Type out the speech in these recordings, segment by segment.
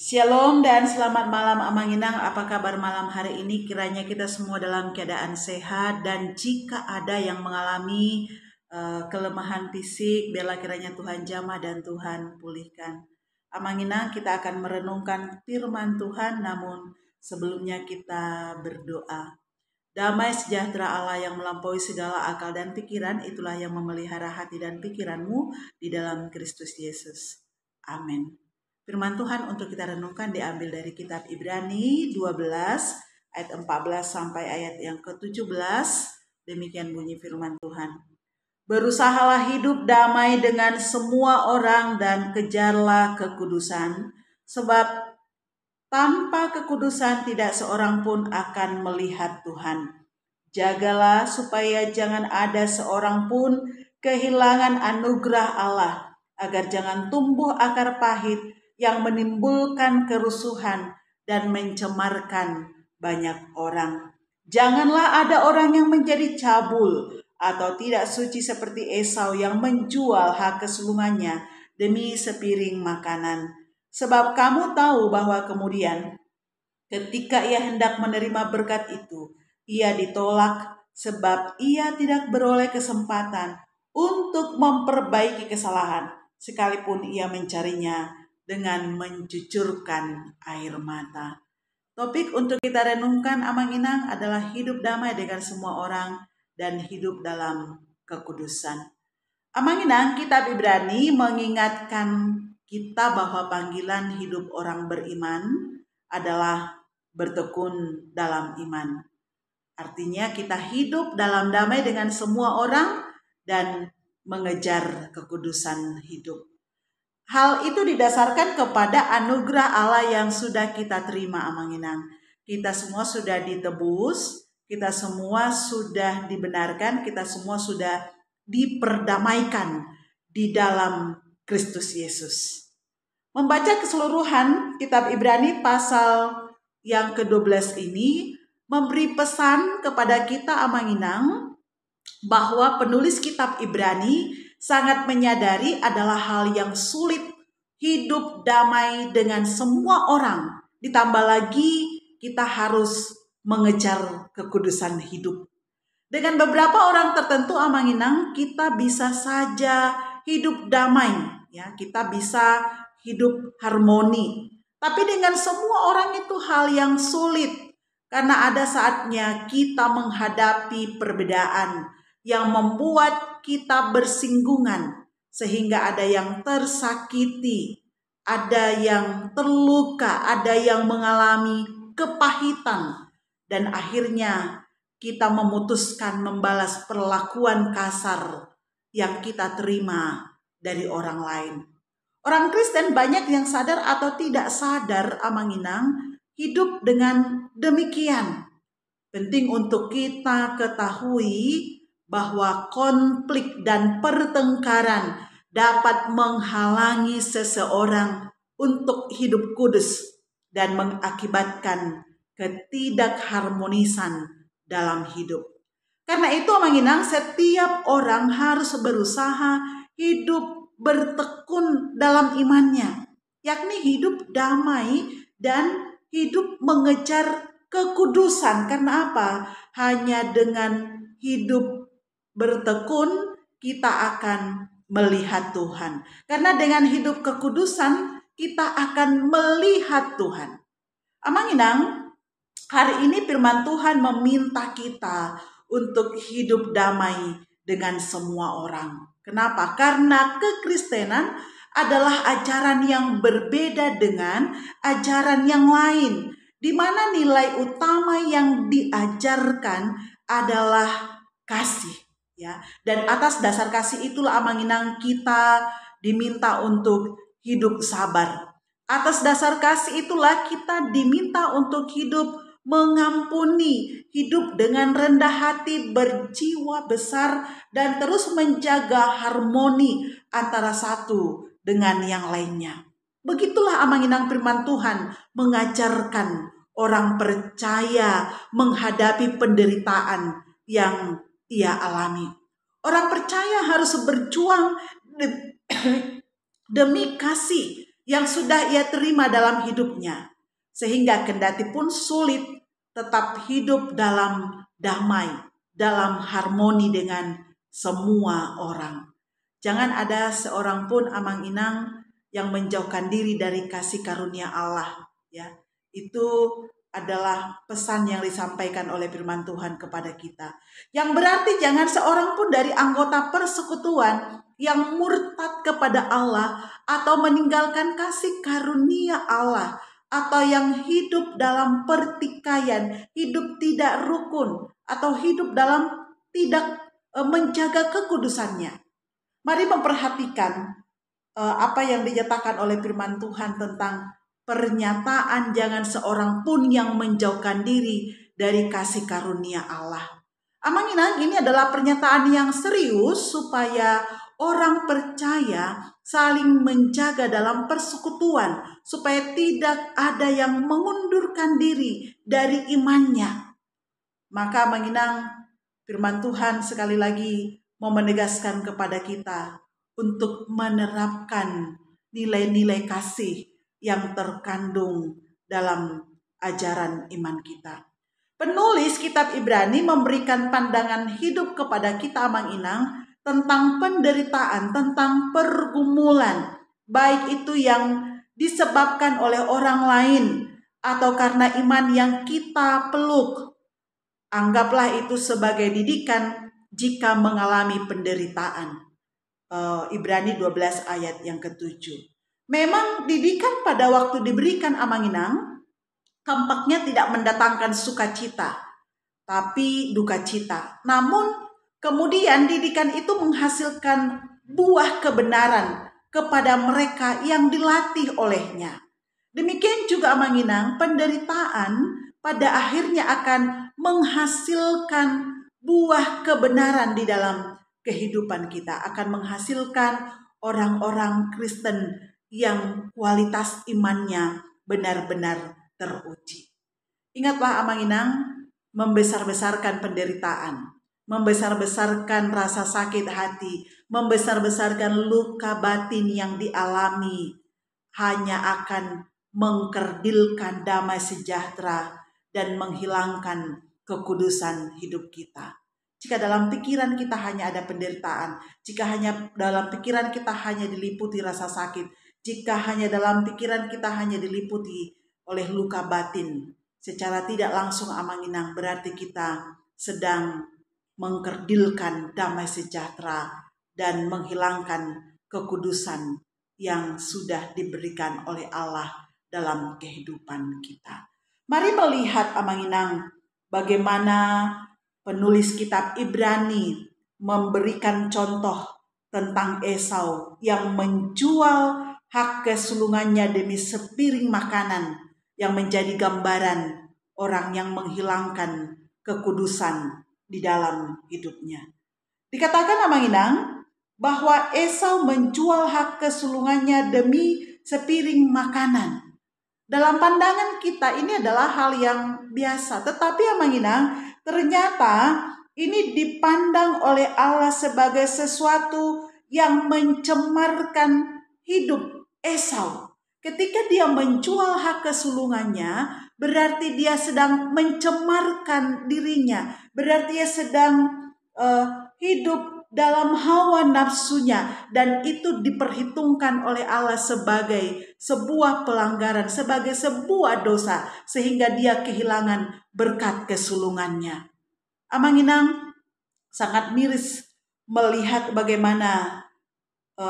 Shalom dan selamat malam Amanginang. Apa kabar malam hari ini? Kiranya kita semua dalam keadaan sehat, dan jika ada yang mengalami kelemahan fisik, biarlah kiranya Tuhan jamah dan Tuhan pulihkan. Amanginang, kita akan merenungkan firman Tuhan, namun sebelumnya kita berdoa. Damai sejahtera Allah yang melampaui segala akal dan pikiran, itulah yang memelihara hati dan pikiranmu di dalam Kristus Yesus. Amin. Firman Tuhan untuk kita renungkan diambil dari kitab Ibrani 12 ayat 14 sampai ayat yang ke-17. Demikian bunyi firman Tuhan. Berusahalah hidup damai dengan semua orang dan kejarlah kekudusan, sebab tanpa kekudusan tidak seorang pun akan melihat Tuhan. Jagalah supaya jangan ada seorang pun kehilangan anugerah Allah, agar jangan tumbuh akar pahit yang menimbulkan kerusuhan dan mencemarkan banyak orang. Janganlah ada orang yang menjadi cabul atau tidak suci seperti Esau yang menjual hak kesulungannya demi sepiring makanan. Sebab kamu tahu bahwa kemudian ketika ia hendak menerima berkat itu, ia ditolak sebab ia tidak beroleh kesempatan untuk memperbaiki kesalahan, sekalipun ia mencarinya dengan mencucurkan air mata. Topik untuk kita renungkan Amanginang adalah hidup damai dengan semua orang dan hidup dalam kekudusan. Amanginang, kitab Ibrani mengingatkan kita bahwa panggilan hidup orang beriman adalah bertekun dalam iman. Artinya kita hidup dalam damai dengan semua orang dan mengejar kekudusan hidup. Hal itu didasarkan kepada anugerah Allah yang sudah kita terima Amanginang. Kita semua sudah ditebus, kita semua sudah dibenarkan, kita semua sudah diperdamaikan di dalam Kristus Yesus. Membaca keseluruhan kitab Ibrani pasal yang ke-12 ini memberi pesan kepada kita Amanginang bahwa penulis kitab Ibrani sangat menyadari adalah hal yang sulit hidup damai dengan semua orang. Ditambah lagi kita harus mengejar kekudusan hidup. Dengan beberapa orang tertentu Amanginang kita bisa saja hidup damai, ya, kita bisa hidup harmoni. Tapi dengan semua orang itu hal yang sulit, karena ada saatnya kita menghadapi perbedaan yang membuat kita bersinggungan, sehingga ada yang tersakiti, ada yang terluka, ada yang mengalami kepahitan, dan akhirnya kita memutuskan membalas perlakuan kasar yang kita terima dari orang lain. Orang Kristen banyak yang sadar atau tidak sadar Amanginang hidup dengan demikian. Penting untuk kita ketahui bahwa konflik dan pertengkaran dapat menghalangi seseorang untuk hidup kudus dan mengakibatkan ketidakharmonisan dalam hidup. Karena itu Amanginang, setiap orang harus berusaha hidup bertekun dalam imannya, yakni hidup damai dan hidup mengejar kekudusan. Karena apa? Hanya dengan hidup bertekun kita akan melihat Tuhan. Karena dengan hidup kekudusan kita akan melihat Tuhan. Amanginang, hari ini firman Tuhan meminta kita untuk hidup damai dengan semua orang. Kenapa? Karena kekristenan adalah ajaran yang berbeda dengan ajaran yang lain, di mana nilai utama yang diajarkan adalah kasih, ya. Dan atas dasar kasih itulah Amanginang kita diminta untuk hidup sabar. Atas dasar kasih itulah kita diminta untuk hidup mengampuni, hidup dengan rendah hati, berjiwa besar, dan terus menjaga harmoni antara satu dengan yang lainnya. Begitulah Amanginang firman Tuhan mengajarkan orang percaya menghadapi penderitaan yang ia alami. Orang percaya harus berjuang demi kasih yang sudah ia terima dalam hidupnya, sehingga kendati pun sulit, tetap hidup dalam damai, dalam harmoni dengan semua orang. Jangan ada seorang pun Amang Inang yang menjauhkan diri dari kasih karunia Allah, ya. Itu adalah pesan yang disampaikan oleh firman Tuhan kepada kita. Yang berarti jangan seorang pun dari anggota persekutuan yang murtad kepada Allah atau meninggalkan kasih karunia Allah, atau yang hidup dalam pertikaian, hidup tidak rukun, atau hidup dalam tidak menjaga kekudusannya. Mari memperhatikan apa yang dinyatakan oleh firman Tuhan tentang pernyataan jangan seorang pun yang menjauhkan diri dari kasih karunia Allah. Amang Inang, ini adalah pernyataan yang serius supaya orang percaya saling menjaga dalam persekutuan, supaya tidak ada yang mengundurkan diri dari imannya. Maka Amang Inang, firman Tuhan sekali lagi mau menegaskan kepada kita untuk menerapkan nilai-nilai kasih yang terkandung dalam ajaran iman kita. Penulis kitab Ibrani memberikan pandangan hidup kepada kita Amang Inang tentang penderitaan, tentang pergumulan, baik itu yang disebabkan oleh orang lain atau karena iman yang kita peluk. Anggaplah itu sebagai didikan jika mengalami penderitaan. Ibrani 12 ayat yang ke-7. Memang didikan pada waktu diberikan Amang Inang tampaknya tidak mendatangkan sukacita, tapi duka cita. Namun kemudian didikan itu menghasilkan buah kebenaran kepada mereka yang dilatih olehnya. Demikian juga Amang Inang, penderitaan pada akhirnya akan menghasilkan buah kebenaran di dalam kehidupan kita, akan menghasilkan orang-orang Kristen yang kualitas imannya benar-benar teruji. Ingatlah Amang Inang, membesar-besarkan penderitaan, membesar-besarkan rasa sakit hati, membesar-besarkan luka batin yang dialami hanya akan mengkerdilkan damai sejahtera dan menghilangkan kekudusan hidup kita. Jika dalam pikiran kita hanya ada penderitaan, jika hanya dalam pikiran kita hanya diliputi rasa sakit, jika hanya dalam pikiran kita hanya diliputi oleh luka batin, secara tidak langsung Amang Inang berarti kita sedang mengkerdilkan damai sejahtera dan menghilangkan kekudusan yang sudah diberikan oleh Allah dalam kehidupan kita. Mari melihat Amang Inang bagaimana penulis kitab Ibrani memberikan contoh tentang Esau yang menjual hak kesulungannya demi sepiring makanan, yang menjadi gambaran orang yang menghilangkan kekudusan di dalam hidupnya. Dikatakan Amang Inang bahwa Esau menjual hak kesulungannya demi sepiring makanan. Dalam pandangan kita ini adalah hal yang biasa, tetapi Amang Inang, ternyata ini dipandang oleh Allah sebagai sesuatu yang mencemarkan hidup Esau. Ketika dia menjual hak kesulungannya, berarti dia sedang mencemarkan dirinya, berarti dia sedang hidup dalam hawa nafsunya, dan itu diperhitungkan oleh Allah sebagai sebuah pelanggaran, sebagai sebuah dosa, sehingga dia kehilangan berkat kesulungannya. Amang Inang sangat miris melihat bagaimana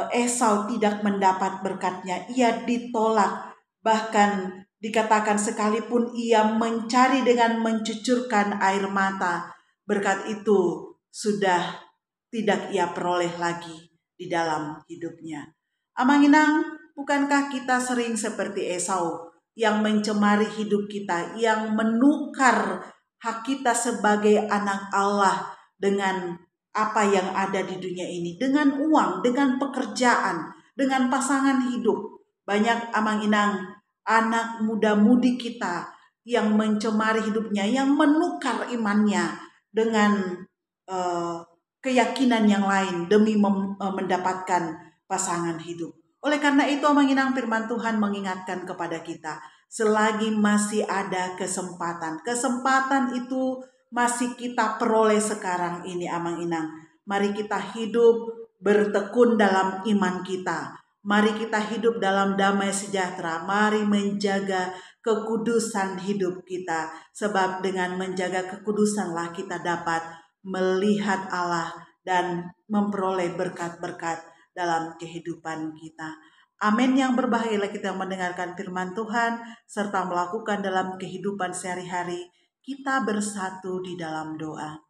Esau tidak mendapat berkatnya, ia ditolak, bahkan dikatakan sekalipun ia mencari dengan mencucurkan air mata, berkat itu sudah tidak ia peroleh lagi di dalam hidupnya. Amang Inang, bukankah kita sering seperti Esau yang mencemari hidup kita, yang menukar hak kita sebagai anak Allah dengan apa yang ada di dunia ini, dengan uang, dengan pekerjaan, dengan pasangan hidup. Banyak Amang Inang, anak muda-mudi kita yang mencemari hidupnya, yang menukar imannya dengan keyakinan yang lain demi mendapatkan pasangan hidup. Oleh karena itu Amanginang, firman Tuhan mengingatkan kepada kita, selagi masih ada kesempatan. Kesempatan itu masih kita peroleh sekarang ini Amanginang. Mari kita hidup bertekun dalam iman kita. Mari kita hidup dalam damai sejahtera. Mari menjaga kekudusan hidup kita. Sebab dengan menjaga kekudusanlah kita dapat melihat Allah dan memperoleh berkat-berkat dalam kehidupan kita. Amin. Yang berbahagialah kita mendengarkan firman Tuhan serta melakukan dalam kehidupan sehari-hari. Kita bersatu di dalam doa.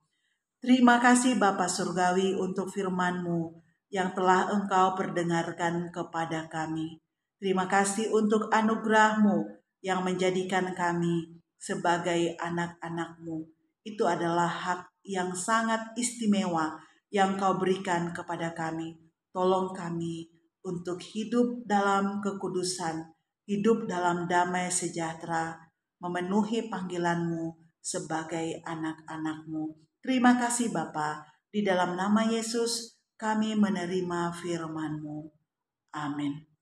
Terima kasih Bapa Surgawi untuk firman-Mu yang telah Engkau perdengarkan kepada kami. Terima kasih untuk anugerah-Mu yang menjadikan kami sebagai anak-anak-Mu. Itu adalah hak yang sangat istimewa yang Kau berikan kepada kami. Tolong kami untuk hidup dalam kekudusan, hidup dalam damai sejahtera, memenuhi panggilan-Mu sebagai anak-anak-Mu. Terima kasih Bapa, di dalam nama Yesus kami menerima firman-Mu. Amin.